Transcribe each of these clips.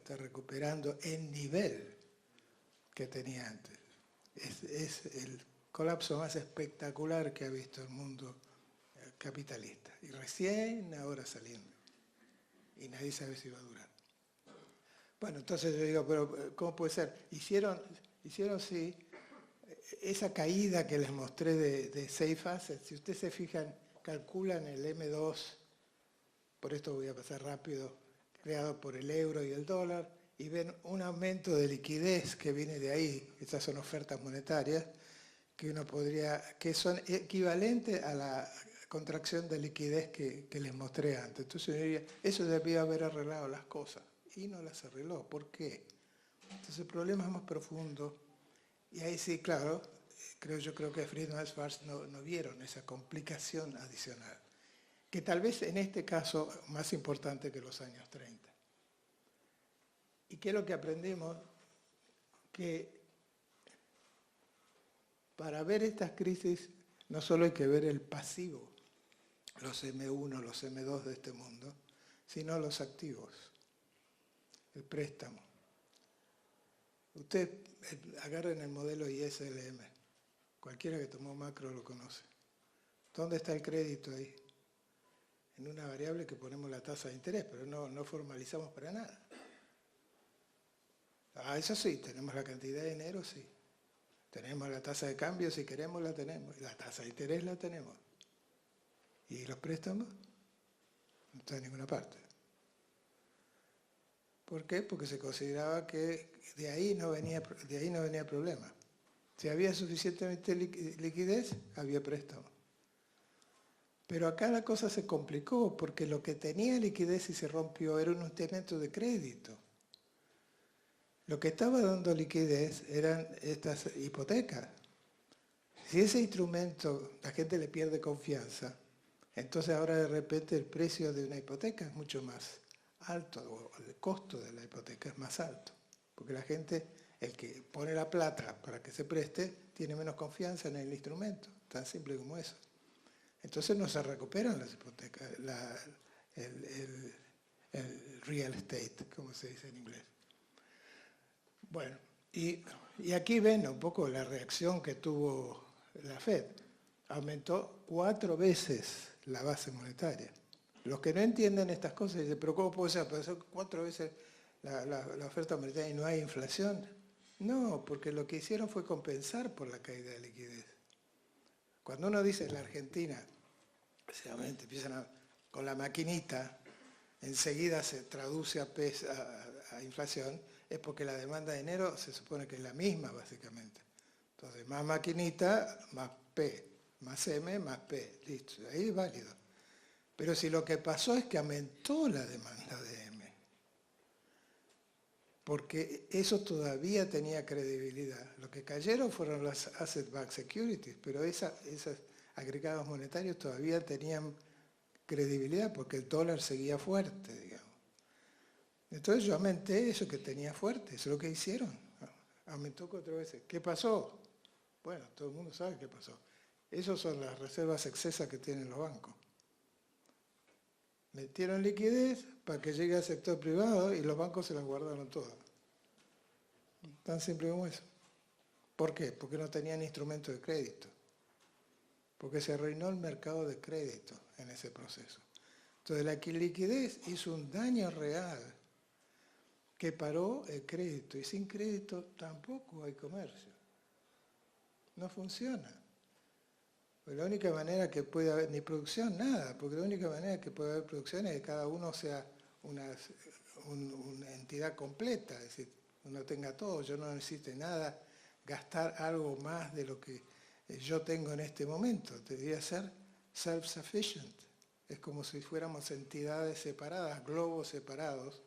está recuperando el nivel que tenía antes. Es el colapso más espectacular que ha visto el mundo capitalista. Y recién ahora saliendo. Y nadie sabe si va a durar. Bueno, entonces yo digo, pero ¿cómo puede ser? Hicieron sí, esa caída que les mostré de Safe Assets, si ustedes se fijan, calculan el M2, por esto voy a pasar rápido, creado por el euro y el dólar, y ven un aumento de liquidez que viene de ahí, estas son ofertas monetarias, que son equivalentes a la contracción de liquidez que les mostré antes. Entonces yo diría, eso debía haber arreglado las cosas, y no las arregló. ¿Por qué? Entonces el problema es más profundo, y ahí sí, claro, yo creo que Friedman y Schwartz no vieron esa complicación adicional, que tal vez en este caso más importante que los años 30. ¿Y qué es lo que aprendimos? Que para ver estas crisis no solo hay que ver el pasivo, los M1, los M2 de este mundo, sino los activos, el préstamo. Ustedes agarren el modelo ISLM, cualquiera que tomó macro lo conoce. ¿Dónde está el crédito ahí? En una variable que ponemos la tasa de interés, pero no formalizamos para nada. Eso sí, tenemos la cantidad de dinero, sí. Tenemos la tasa de cambio, si queremos la tenemos. La tasa de interés la tenemos. ¿Y los préstamos? No está en ninguna parte. ¿Por qué? Porque se consideraba que de ahí no venía problema. Si había suficientemente liquidez, había préstamo. Pero acá la cosa se complicó porque lo que tenía liquidez y se rompió era un instrumento de crédito. Lo que estaba dando liquidez eran estas hipotecas. Si ese instrumento la gente le pierde confianza, entonces ahora de repente el precio de una hipoteca es mucho más alto, o el costo de la hipoteca es más alto, porque la gente, el que pone la plata para que se preste, tiene menos confianza en el instrumento, tan simple como eso. Entonces no se recuperan las hipotecas, el real estate, como se dice en inglés. Bueno, y aquí ven un poco la reacción que tuvo la Fed. Aumentó 4 veces la base monetaria. Los que no entienden estas cosas dicen, pero ¿cómo puede ser? ¿Puede ser 4 veces la oferta monetaria y no hay inflación? No, porque lo que hicieron fue compensar por la caída de liquidez. Cuando uno dice en la Argentina, precisamente empiezan con la maquinita, enseguida se traduce a inflación, es porque la demanda de dinero se supone que es la misma, básicamente. Entonces, más maquinita, más P, más M, más P. Listo, ahí es válido. Pero si lo que pasó es que aumentó la demanda de M, porque eso todavía tenía credibilidad. Lo que cayeron fueron las asset-backed securities, pero esos agregados monetarios todavía tenían credibilidad porque el dólar seguía fuerte, digamos. Entonces yo aumenté eso que tenía fuerte, eso es lo que hicieron. Aumentó 4 veces. ¿Qué pasó? Bueno, todo el mundo sabe qué pasó. Esas son las reservas excesas que tienen los bancos. Metieron liquidez para que llegue al sector privado y los bancos se las guardaron todas. Tan simple como eso. ¿Por qué? Porque no tenían instrumento de crédito. Porque se arruinó el mercado de crédito en ese proceso. Entonces la liquidez hizo un daño real que paró el crédito. Y sin crédito tampoco hay comercio. No funciona. Pues la única manera que puede haber, ni producción, nada, porque la única manera que puede haber producción es que cada uno sea una entidad completa, es decir, uno tenga todo, yo no necesite nada, gastar algo más de lo que yo tengo en este momento, debería ser self-sufficient, es como si fuéramos entidades separadas, globos separados,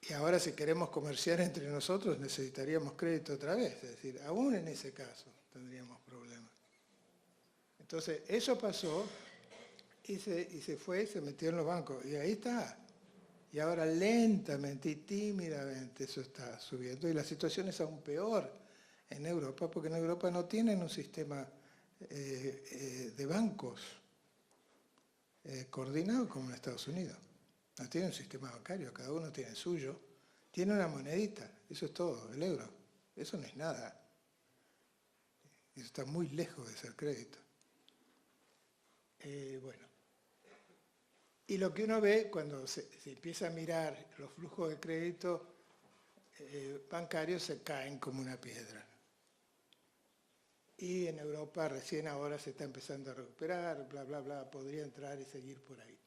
y ahora si queremos comerciar entre nosotros necesitaríamos crédito otra vez, es decir, aún en ese caso tendríamos problemas. Entonces, eso pasó y se fue y se metió en los bancos. Y ahí está. Y ahora lentamente y tímidamente eso está subiendo. Y la situación es aún peor en Europa, porque en Europa no tienen un sistema de bancos coordinado como en Estados Unidos. No tiene un sistema bancario, cada uno tiene el suyo. Tiene una monedita, eso es todo, el euro. Eso no es nada. Eso está muy lejos de ser crédito. Bueno. Y lo que uno ve cuando se empieza a mirar los flujos de crédito bancarios se caen como una piedra. Y en Europa recién ahora se está empezando a recuperar, bla, bla, bla, podría entrar y seguir por ahí.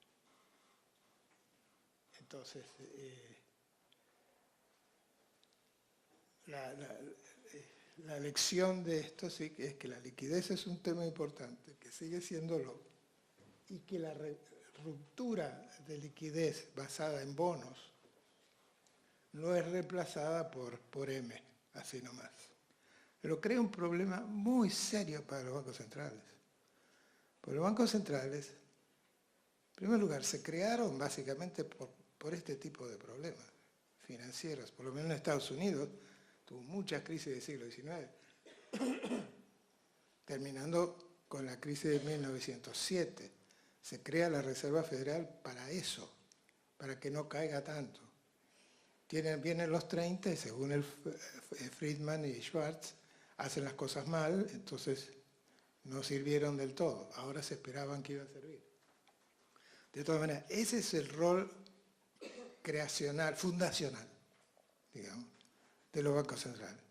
Entonces, la lección de esto sí es que la liquidez es un tema importante, que sigue siéndolo, y que la ruptura de liquidez basada en bonos no es reemplazada por M, así nomás. Pero crea un problema muy serio para los bancos centrales. Porque los bancos centrales, en primer lugar, se crearon básicamente por este tipo de problemas financieros. Por lo menos en Estados Unidos tuvo muchas crisis del siglo XIX, terminando con la crisis de 1907. Se crea la Reserva Federal para eso, para que no caiga tanto. Vienen los 30 y según Friedman y Schwartz, hacen las cosas mal, entonces no sirvieron del todo. Ahora se esperaban que iba a servir. De todas maneras, ese es el rol creacional, fundacional, digamos, de los bancos centrales.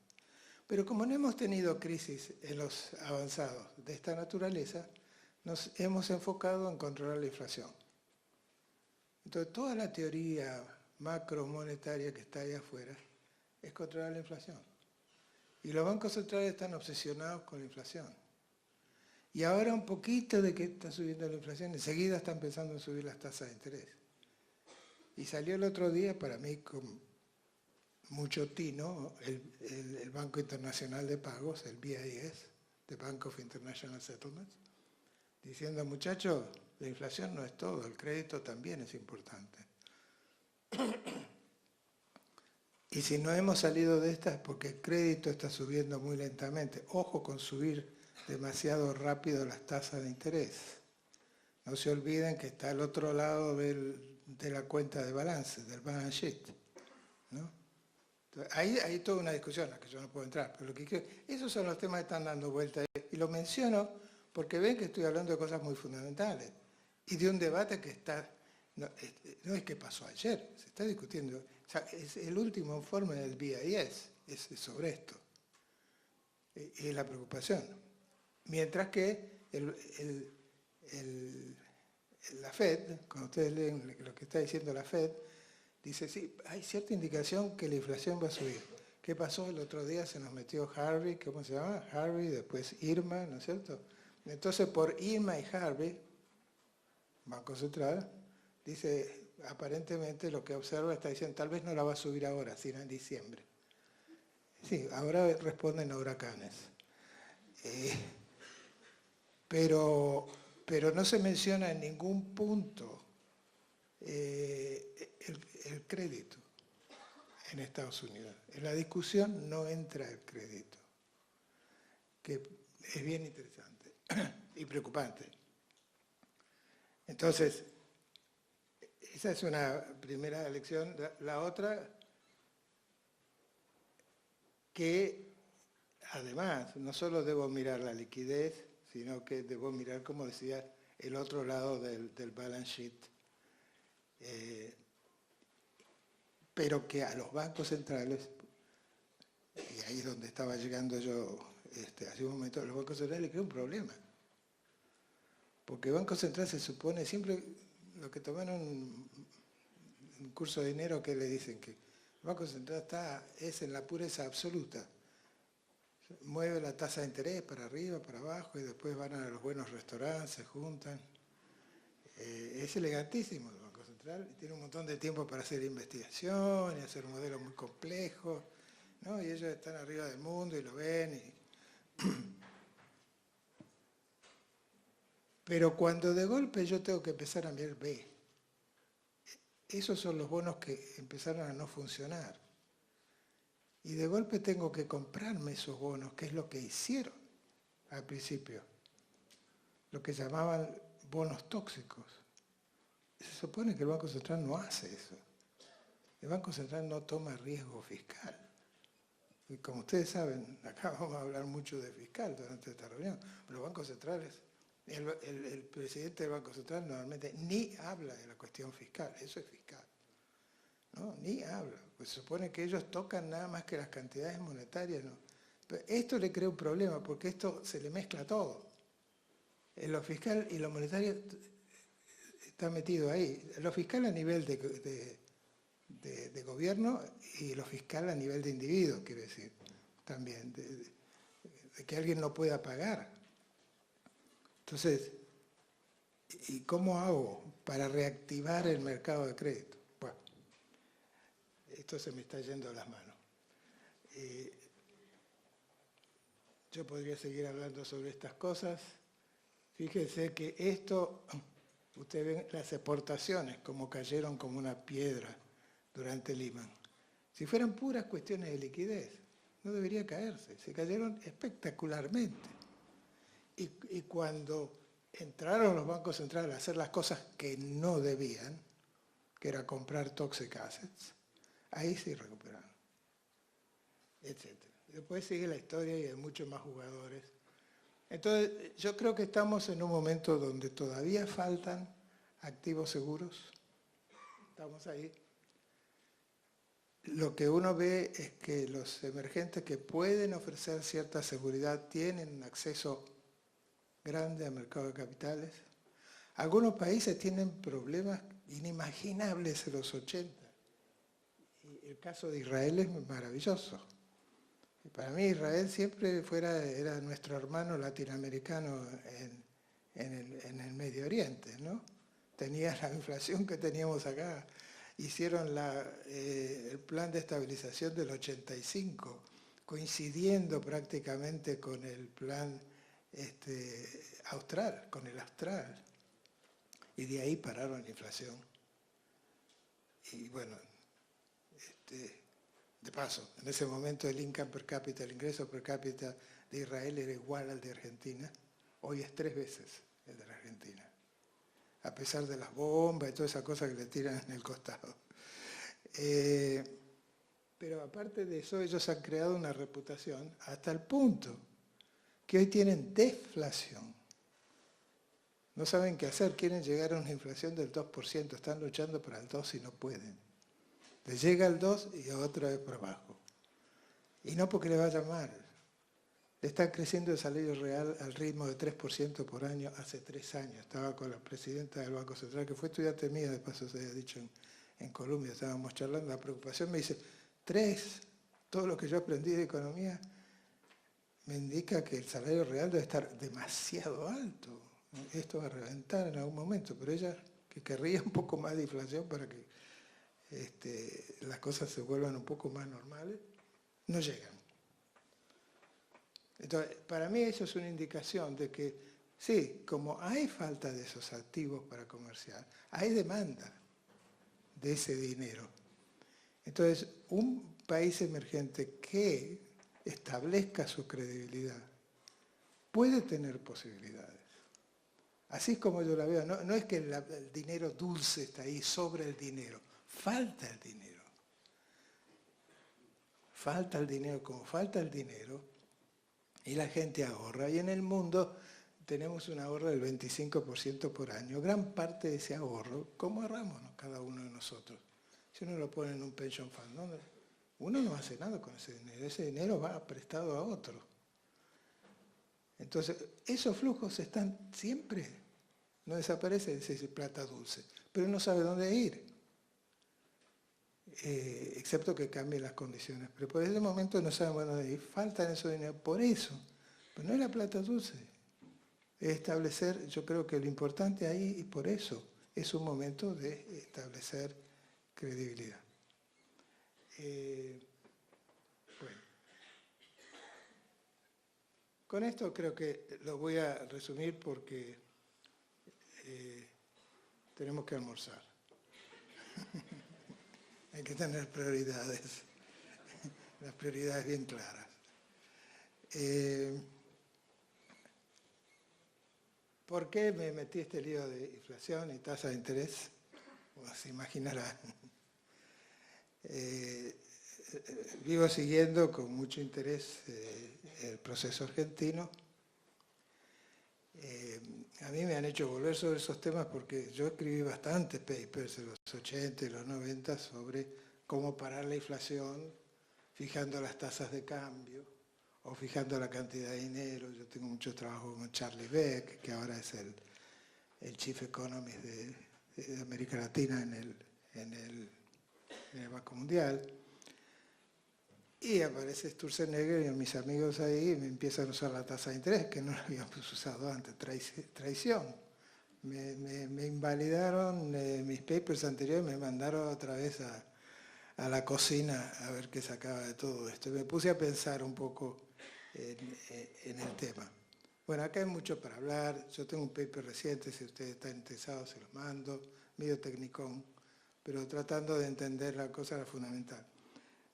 Pero como no hemos tenido crisis en los avanzados de esta naturaleza, nos hemos enfocado en controlar la inflación. Entonces, toda la teoría macromonetaria que está ahí afuera es controlar la inflación. Y los bancos centrales están obsesionados con la inflación. Y ahora un poquito de que está subiendo la inflación, enseguida están pensando en subir las tasas de interés. Y salió el otro día, para mí con mucho tino, el Banco Internacional de Pagos, el BIS, the Bank of International Settlements, diciendo, muchachos, la inflación no es todo, el crédito también es importante. Y si no hemos salido de esta es porque el crédito está subiendo muy lentamente. Ojo con subir demasiado rápido las tasas de interés. No se olviden que está al otro lado de la cuenta de balance, del balance sheet, ¿no? Entonces, hay toda una discusión en la que yo no puedo entrar, pero esos son los temas que están dando vuelta. Y lo menciono porque ven que estoy hablando de cosas muy fundamentales y de un debate que está, no es que pasó ayer, se está discutiendo. O sea, es el último informe del BIS es sobre esto. Es la preocupación. Mientras que la Fed, cuando ustedes leen lo que está diciendo la Fed, dice, sí, hay cierta indicación que la inflación va a subir. ¿Qué pasó? El otro día se nos metió Harvey, ¿cómo se llama? Harvey, después Irma, ¿no es cierto? Entonces, por Irma y Harvey, Banco Central, dice, aparentemente lo que observa está diciendo, tal vez no la va a subir ahora, sino en diciembre. Sí, ahora responden a huracanes. Pero no se menciona en ningún punto el crédito en Estados Unidos. En la discusión no entra el crédito, que es bien interesante y preocupante. Entonces, esa es una primera lección. La otra, que además no solo debo mirar la liquidez, sino que debo mirar, como decía, el otro lado del balance sheet. Pero que a los bancos centrales, y ahí es donde estaba llegando yo hace un momento, a los bancos centrales les crea un problema. Porque el Banco Central se supone, siempre lo que tomaron un curso de dinero que le dicen que el Banco Central es en la pureza absoluta. Mueve la tasa de interés para arriba, para abajo, y después van a los buenos restaurantes, se juntan. Es elegantísimo el Banco Central, y tiene un montón de tiempo para hacer investigación y hacer modelos muy complejos, ¿no? Y ellos están arriba del mundo y lo ven. Pero cuando de golpe yo tengo que empezar a mirar B, esos son los bonos que empezaron a no funcionar. Y de golpe tengo que comprarme esos bonos, que es lo que hicieron al principio, lo que llamaban bonos tóxicos. se supone que el Banco Central no hace eso. El Banco Central no toma riesgo fiscal. Y como ustedes saben, acá vamos a hablar mucho de fiscal durante esta reunión, pero los bancos centrales, el presidente del Banco Central normalmente ni habla de la cuestión fiscal, eso es fiscal. ¿No? Ni habla, pues se supone que ellos tocan nada más que las cantidades monetarias. ¿No? Pero esto le crea un problema, porque esto se le mezcla todo. Lo fiscal y lo monetario está metido ahí. Lo fiscal a nivel de gobierno y lo fiscal a nivel de individuo, quiero decir, también, de que alguien no pueda pagar. Entonces, ¿y cómo hago para reactivar el mercado de crédito? Bueno, esto se me está yendo de las manos. Yo podría seguir hablando sobre estas cosas. Fíjense que esto, ustedes ven las exportaciones como cayeron como una piedra durante Lehman. Si fueran puras cuestiones de liquidez, no debería caerse. Se cayeron espectacularmente. Y cuando entraron los bancos centrales a hacer las cosas que no debían, que era comprar toxic assets, ahí sí recuperaron, etc. Después sigue la historia y hay muchos más jugadores. Entonces, yo creo que estamos en un momento donde todavía faltan activos seguros. Estamos ahí. Lo que uno ve es que los emergentes que pueden ofrecer cierta seguridad tienen un acceso grande al mercado de capitales. Algunos países tienen problemas inimaginables en los 80. Y el caso de Israel es maravilloso. Y para mí Israel siempre era nuestro hermano latinoamericano en el Medio Oriente, ¿no? Tenía la inflación que teníamos acá. Hicieron el plan de estabilización del 85, coincidiendo prácticamente con el plan austral, con el austral. Y de ahí pararon la inflación. Y bueno, de paso, en ese momento el income per cápita, el ingreso per cápita de Israel era igual al de Argentina. Hoy es 3 veces el de la Argentina. A pesar de las bombas y todas esas cosas que le tiran en el costado. Pero aparte de eso, ellos han creado una reputación hasta el punto que hoy tienen deflación. No saben qué hacer, quieren llegar a una inflación del 2%, están luchando para el 2% y no pueden. Les llega el 2 y otra vez por abajo. Y no porque le vaya mal. Le está creciendo el salario real al ritmo de 3% por año hace 3 años. Estaba con la presidenta del Banco Central, que fue estudiante mía, de paso se había dicho en Colombia, estábamos charlando. La preocupación me dice, 3, todo lo que yo aprendí de economía me indica que el salario real debe estar demasiado alto. Esto va a reventar en algún momento, pero ella que querría un poco más de inflación para que las cosas se vuelvan un poco más normales, no llegan. Entonces, para mí eso es una indicación de que, sí, como hay falta de esos activos para comerciar, hay demanda de ese dinero. Entonces, un país emergente que establezca su credibilidad puede tener posibilidades. Así es como yo la veo. No es que el dinero dulce está ahí sobre el dinero. Falta el dinero. Falta el dinero. Como falta el dinero, y la gente ahorra. Y en el mundo tenemos un ahorro del 25% por año. Gran parte de ese ahorro, ¿cómo ahorramos cada uno de nosotros? Si uno lo pone en un pension fund, uno no hace nada con ese dinero. Ese dinero va prestado a otro. Entonces, esos flujos están siempre. No desaparece ese plata dulce. Pero no sabe dónde ir. Excepto que cambien las condiciones. Pero por ese momento no saben dónde ir. Faltan esos dinero. Por eso. Pero no es la plata dulce. Es establecer, yo creo que lo importante ahí, y por eso, es un momento de establecer credibilidad. Bueno. Con esto creo que lo voy a resumir porque tenemos que almorzar. Hay que tener prioridades, las prioridades bien claras. ¿Por qué me metí este lío de inflación y tasa de interés? como se imaginarán. Vivo siguiendo con mucho interés el proceso argentino. A mí me han hecho volver sobre esos temas porque yo escribí bastantes papers en los 80 y los 90 sobre cómo parar la inflación fijando las tasas de cambio o fijando la cantidad de dinero. Yo tengo mucho trabajo con Charlie Beck, que ahora es el Chief Economist de América Latina en el Banco Mundial. Y aparece Sturzenegger y mis amigos ahí me empiezan a usar la tasa de interés, que no la habíamos usado antes, traición. Me invalidaron mis papers anteriores, me mandaron otra vez a la cocina a ver qué sacaba de todo esto. Y me puse a pensar un poco en el tema. Bueno, acá hay mucho para hablar. Yo tengo un paper reciente, si ustedes están interesados se los mando, medio tecnicón, pero tratando de entender la cosa era fundamental.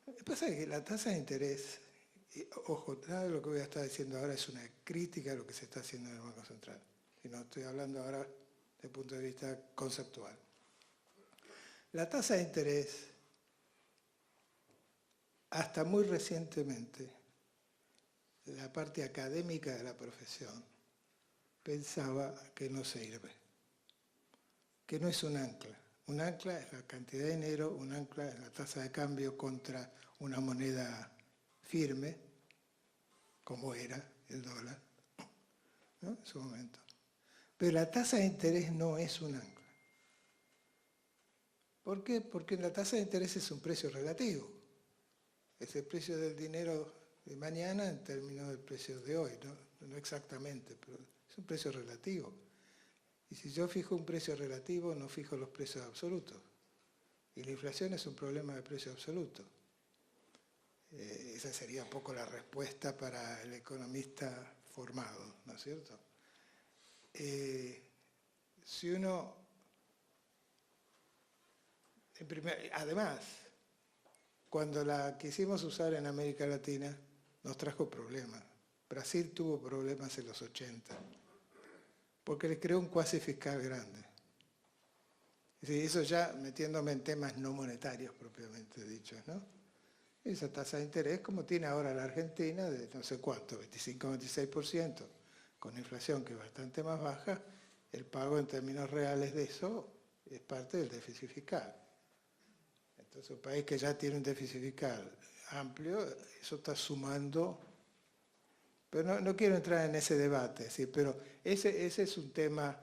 Lo que pasa es que la tasa de interés, ojo, nada de lo que voy a estar diciendo ahora es una crítica a lo que se está haciendo en el Banco Central, sino estoy hablando ahora desde el punto de vista conceptual. La tasa de interés, hasta muy recientemente, la parte académica de la profesión pensaba que no sirve, que no es un ancla. Un ancla es la cantidad de dinero, un ancla es la tasa de cambio contra una moneda firme, como era el dólar, ¿no? En su momento. Pero la tasa de interés no es un ancla. ¿Por qué? Porque la tasa de interés es un precio relativo. Es el precio del dinero de mañana en términos del precio de hoy, no exactamente, pero es un precio relativo. Y si yo fijo un precio relativo, no fijo los precios absolutos. Y la inflación es un problema de precio absoluto. Esa sería un poco la respuesta para el economista formado, ¿no es cierto? Si uno... Además, cuando la quisimos usar en América Latina, nos trajo problemas. Brasil tuvo problemas en los 80, porque le creó un cuasi fiscal grande. Es decir, eso ya metiéndome en temas no monetarios propiamente dichos, ¿no? Esa tasa de interés, como tiene ahora la Argentina, de no sé cuánto, 25-26%, con inflación que es bastante más baja, el pago en términos reales de eso es parte del déficit fiscal. Entonces, un país que ya tiene un déficit fiscal amplio, eso está sumando. Pero no quiero entrar en ese debate, ¿sí? Pero ese es un tema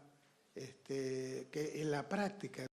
que en la práctica